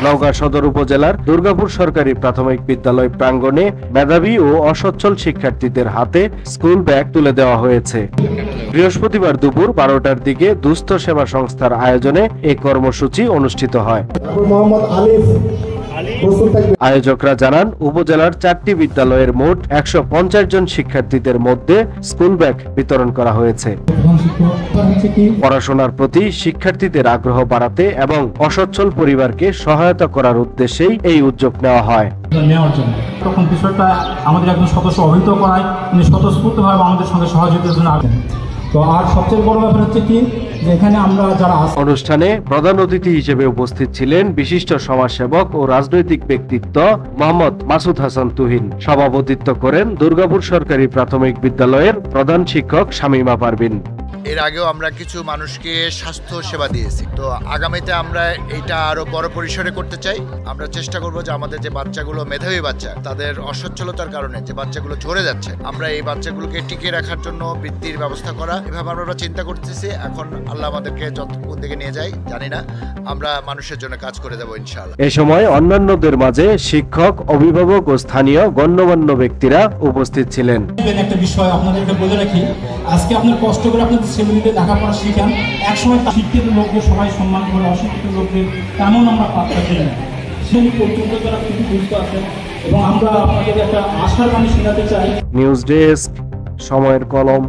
নওগাঁ সদর উপজেলার দুর্গাপুর সরকারি প্রাথমিক বিদ্যালয় প্রাঙ্গণে মেধাবী ও অসচ্ছল শিক্ষার্থীদের হাতে স্কুল ব্যাগ তুলে দেওয়া হয়েছে। বৃহস্পতিবার দুপুর 12টার দিকে দুস্থ সেবা সংস্থার আয়োজনে এই কর্মসূচি অনুষ্ঠিত হয়। আয়োজকরা জানান, উপজেলার 4টি বিদ্যালয়ের মোট 150 জন শিক্ষার্থীদের মধ্যে স্কুল ব্যাগ বিতরণ করা হয়েছে। পড়াশোনার প্রতি শিক্ষার্থীদের আগ্রহ বাড়াতে এবং অসচ্ছল পরিবারকে সহায়তা করার উদ্দেশ্যেই এই উদ্যোগ নেওয়া হয়। তখন বিষয়টা আমাদের একজন সদস্য অবহিত করায় উনি স্বতঃস্ফূর্তভাবে আমাদের সঙ্গে সহযোগিতার জন্য আসেন। তো আর সবচেয়ে বড় ব্যাপার হচ্ছে কি যে এখানে আমরা যারা অনুষ্ঠানে প্রধান অতিথি হিসেবে উপস্থিত ছিলেন বিশিষ্ট সমাজসেবক ও রাজনৈতিক ব্যক্তিত্ব মোহাম্মদ মাসুদ হাসান তুহিন। সভাপতিত্ব করেন দুর্গাপুর সরকারি প্রাথমিক বিদ্যালয়ের প্রধান শিক্ষক শামীমা পারভিন। এর আগেও আমরা কিছু মানুষকে স্বাস্থ্য সেবা দিয়েছি, তো আগামীতে আমরা এটা আরো বড় পরিসরে করতে চাই। আমরা চেষ্টা করব যে আমাদের যে বাচ্চাগুলো মেধাবী বাচ্চা, তাদের অসচ্ছলতার কারণে যে বাচ্চাগুলো ঝরে যাচ্ছে, আমরা এই বাচ্চাগুলোকে টিকিয়ে রাখার জন্য বৃত্তির ব্যবস্থা করা, এভাবে আমরা চিন্তা করতেছি। এখন আল্লাহ আমাদেরকে কোন দিকে নিয়ে যায় জানি না, আমরা মানুষের জন্য কাজ করে দেবো ইনশাআল্লাহ। এই সময় অন্যান্যদের মাঝে শিক্ষক, অভিভাবক ও স্থানীয় গণ্যমান্য ব্যক্তিরা উপস্থিত ছিলেন। একটা বিষয় আপনাদেরকে বলে রাখি, আজকে আপনার কষ্ট করে আপনাদের ছেলেমেয়েদের লেখাপড়া শিখান, একসময় শিক্ষিত লোকদের সবাই সম্মান করে, অশিক্ষিত লোকদের তেমন আমরা পাত্তা দিই না। সেই পর্যন্ত যারা খুবই বুঝতে আছেন এবং আমরা আপনাদের একটা আশার বাণী শোনাতে চাই। নিউজ ডেস্ক, সময়ের কলম।